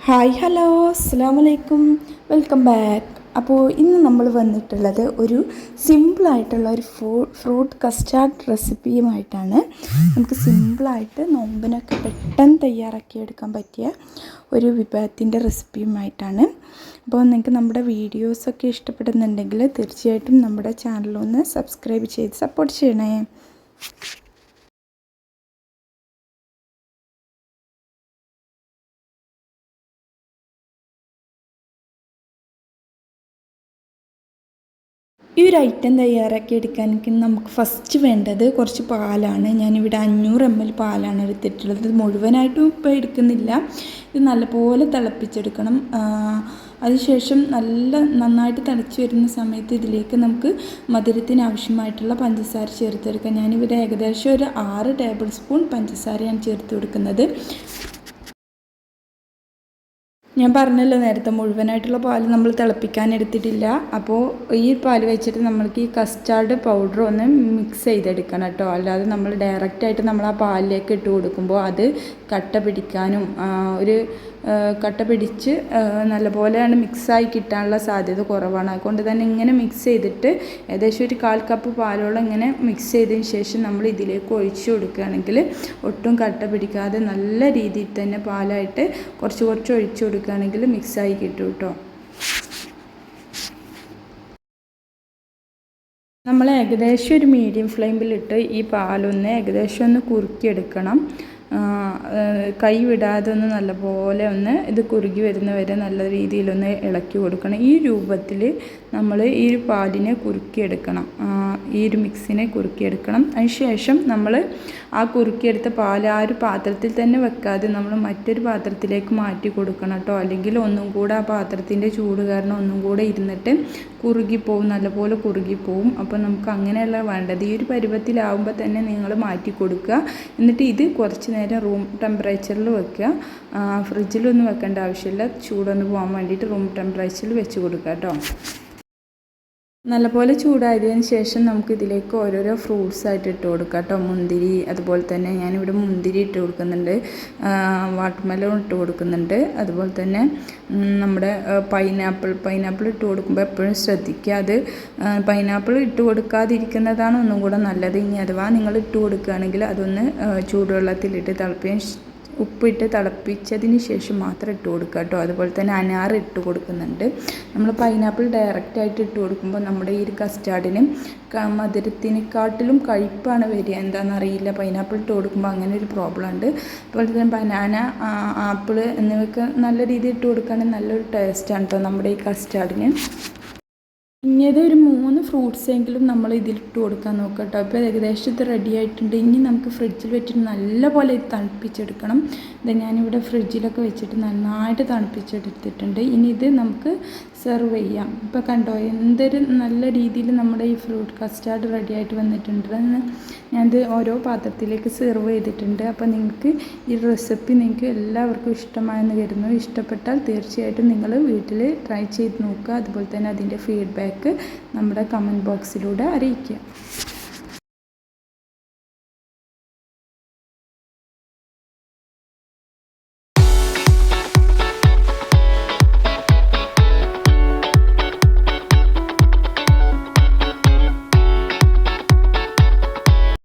Hi hello അസ്സലാമലൈക്കും, welcome back. അപ്പോൾ ഇന്ന് നമ്മൾ വന്നിട്ടുള്ളത് ഒരു സിമ്പിളായിട്ടുള്ള ഒരു ഫ്രൂട്ട് കസ്റ്റാർഡ് റെസിപ്പിയുമായിട്ടാണ്. നമുക്ക് സിമ്പിളായിട്ട് നോമ്പിനൊക്കെ പെട്ടെന്ന് തയ്യാറാക്കിയെടുക്കാൻ പറ്റിയ ഒരു വിഭവത്തിൻ്റെ റെസിപ്പിയുമായിട്ടാണ്. അപ്പോൾ നിങ്ങൾക്ക് നമ്മുടെ വീഡിയോസൊക്കെ ഇഷ്ടപ്പെടുന്നുണ്ടെങ്കിൽ തീർച്ചയായിട്ടും നമ്മുടെ ചാനലൊന്ന് സബ്സ്ക്രൈബ് ചെയ്ത് സപ്പോർട്ട് ചെയ്യണേ. ഈ ഒരു ഐറ്റം തയ്യാറാക്കി എടുക്കാൻ നമുക്ക് ഫസ്റ്റ് വേണ്ടത് കുറച്ച് പാലാണ്. ഞാനിവിടെ 500 ml പാലാണ് എടുത്തിട്ടുള്ളത്. ഇത് മുഴുവനായിട്ടും ഇപ്പോൾ എടുക്കുന്നില്ല. ഇത് നല്ലപോലെ തിളപ്പിച്ചെടുക്കണം. അതിനുശേഷം നന്നായിട്ട് തിളച്ച് വരുന്ന സമയത്ത് ഇതിലേക്ക് നമുക്ക് മധുരത്തിന് ആവശ്യമായിട്ടുള്ള പഞ്ചസാര ചേർത്തെടുക്കാം. ഞാനിവിടെ ഏകദേശം ഒരു 6 ടേബിൾ സ്പൂൺ പഞ്ചസാരയാണ് ചേർത്ത് കൊടുക്കുന്നത്. ഞാൻ പറഞ്ഞല്ലോ നേരത്തെ, മുഴുവനായിട്ടുള്ള പാൽ നമ്മൾ തിളപ്പിക്കാൻ എടുത്തിട്ടില്ല. അപ്പോൾ ഈ പാൽ വെച്ചിട്ട് നമ്മൾക്ക് ഈ കസ്റ്റാർഡ് പൗഡർ ഒന്ന് മിക്സ് ചെയ്തെടുക്കണം കേട്ടോ. അല്ലാതെ നമ്മൾ ഡയറക്റ്റായിട്ട് നമ്മൾ ആ പാലിലേക്ക് ഇട്ട് കൊടുക്കുമ്പോൾ അത് കട്ട പിടിക്കാനും കട്ട പിടിച്ച് നല്ലപോലെയാണ് മിക്സായി കിട്ടാനുള്ള സാധ്യത കുറവാണ്. അതുകൊണ്ട് തന്നെ ഇങ്ങനെ മിക്സ് ചെയ്തിട്ട് ഏകദേശം ഒരു 1/4 കപ്പ് പാലോളം ഇങ്ങനെ മിക്സ് ചെയ്തതിന് ശേഷം നമ്മൾ ഇതിലേക്ക് ഒഴിച്ച് കൊടുക്കുകയാണെങ്കിൽ ഒട്ടും കട്ട പിടിക്കാതെ നല്ല രീതിയിൽ തന്നെ പാലായിട്ട് കുറച്ച് ഒഴിച്ച് കൊടുക്കുകയാണെങ്കിൽ മിക്സായി കിട്ടും കേട്ടോ. നമ്മൾ ഏകദേശം ഒരു മീഡിയം ഫ്ലെയിമിലിട്ട് ഈ പാലൊന്ന് ഏകദേശം ഒന്ന് കുറുക്കിയെടുക്കണം. കൈ വിടാതെ ഒന്ന് നല്ലപോലെ ഒന്ന് ഇത് കുറുകി വരുന്നവരെ നല്ല രീതിയിലൊന്ന് ഇളക്കി കൊടുക്കണം. ഈ രൂപത്തിൽ നമ്മൾ ഈ ഒരു പാലിനെ കുറുക്കിയെടുക്കണം, ഈ ഒരു മിക്സിനെ കുറുക്കിയെടുക്കണം. അതിനുശേഷം നമ്മൾ ആ കുറുക്കിയെടുത്ത പാൽ ആ ഒരു പാത്രത്തിൽ തന്നെ വെക്കാതെ നമ്മൾ മറ്റൊരു പാത്രത്തിലേക്ക് മാറ്റി കൊടുക്കണം കേട്ടോ. അല്ലെങ്കിൽ ഒന്നും കൂടെ ആ പാത്രത്തിൻ്റെ ചൂട് കാരണം ഒന്നും കൂടെ ഇരുന്നിട്ട് കുറുകിപ്പോവും, നല്ലപോലെ കുറുകിപ്പോവും. അപ്പോൾ നമുക്ക് അങ്ങനെയല്ല വേണ്ടത്. ഈ ഒരു പരുവത്തിലാവുമ്പോൾ തന്നെ നിങ്ങൾ മാറ്റി കൊടുക്കുക. എന്നിട്ട് ഇത് കുറച്ച് നേരം റൂം ടെമ്പറേച്ചറിൽ വെക്കുക. ഫ്രിഡ്ജിലൊന്നും വെക്കേണ്ട ആവശ്യമില്ല. ചൂടൊന്ന് പോകാൻ വേണ്ടിയിട്ട് റൂം ടെമ്പറേച്ചറിൽ വെച്ച് കൊടുക്കുക കേട്ടോ. നല്ലപോലെ ചൂടായതിന് ശേഷം നമുക്ക് ഇതിലേക്ക് ഓരോരോ ഫ്രൂട്ട്സ് ആയിട്ട് ഇട്ട് കൊടുക്കാം കേട്ടോ. മുന്തിരി, അതുപോലെ തന്നെ ഞാനിവിടെ മുന്തിരി ഇട്ട് കൊടുക്കുന്നുണ്ട്, വാട്ടർമെലൺ ഇട്ട് കൊടുക്കുന്നുണ്ട്, അതുപോലെ തന്നെ നമ്മുടെ പൈനാപ്പിൾ ഇട്ട് കൊടുക്കുമ്പോൾ എപ്പോഴും ശ്രദ്ധിക്കുക. അത് പൈനാപ്പിൾ ഇട്ട് കൊടുക്കാതിരിക്കുന്നതാണ് ഒന്നും കൂടെ നല്ലത്. ഇനി അഥവാ നിങ്ങൾ ഇട്ട് കൊടുക്കുകയാണെങ്കിൽ അതൊന്ന് ചൂടുവെള്ളത്തിലിട്ട് ഉപ്പിട്ട് തിളപ്പിച്ചതിന് ശേഷം മാത്രം ഇട്ട് കൊടുക്കുക കേട്ടോ. അതുപോലെ തന്നെ അനാർ ഇട്ട് കൊടുക്കുന്നുണ്ട്. നമ്മൾ പൈനാപ്പിൾ ഡയറക്റ്റായിട്ട് ഇട്ട് കൊടുക്കുമ്പോൾ നമ്മുടെ ഈ ഒരു കസ്റ്റാർഡിന് മധുരത്തിനെക്കാട്ടിലും കയ്പ്പാണ് വരിക. എന്താണെന്നറിയില്ല, പൈനാപ്പിൾ ഇട്ട് കൊടുക്കുമ്പോൾ അങ്ങനെ ഒരു പ്രോബ്ലം ഉണ്ട്. അതുപോലെ തന്നെ ബനാന, ആപ്പിൾ എന്നിവയൊക്കെ നല്ല രീതിയിൽ ഇട്ട് കൊടുക്കുകയാണെങ്കിൽ നല്ലൊരു ടേസ്റ്റാണ് കേട്ടോ നമ്മുടെ ഈ കസ്റ്റാർഡിന്. ഇനി ഒരു 3 ഫ്രൂട്ട്സ് എങ്കിലും നമ്മൾ ഇതിലിട്ട് കൊടുക്കാൻ നോക്കാം കേട്ടോ. അപ്പോൾ ഏകദേശം ഇത് റെഡി ആയിട്ടുണ്ട്. ഇനി നമുക്ക് ഫ്രിഡ്ജിൽ വെച്ചിട്ട് നല്ലപോലെ ഇത് തണുപ്പിച്ചെടുക്കണം. ഇത് ഞാനിവിടെ ഫ്രിഡ്ജിലൊക്കെ വെച്ചിട്ട് നന്നായിട്ട് തണുപ്പിച്ചെടുത്തിട്ടുണ്ട്. ഇനി ഇത് നമുക്ക് സെർവ് ചെയ്യാം. ഇപ്പോൾ കണ്ടോ എന്തൊരു നല്ല രീതിയിൽ നമ്മുടെ ഈ ഫ്രൂട്ട് കസ്റ്റാർഡ് റെഡി ആയിട്ട് വന്നിട്ടുണ്ടെന്ന്. ഞാനിത് ഓരോ പാത്രത്തിലേക്ക് സെർവ് ചെയ്തിട്ടുണ്ട്. അപ്പോൾ നിങ്ങൾക്ക് ഈ റെസിപ്പി നിങ്ങൾക്ക് എല്ലാവർക്കും ഇഷ്ടമായെന്ന് കരുതുന്നു. ഇഷ്ടപ്പെട്ടാൽ തീർച്ചയായിട്ടും നിങ്ങൾ വീട്ടിൽ ട്രൈ ചെയ്ത് നോക്കുക. അതുപോലെ തന്നെ അതിൻ്റെ ഫീഡ്ബാക്ക് നമ്മുടെ കമൻറ്റ് ബോക്സിലൂടെ അറിയിക്കുക.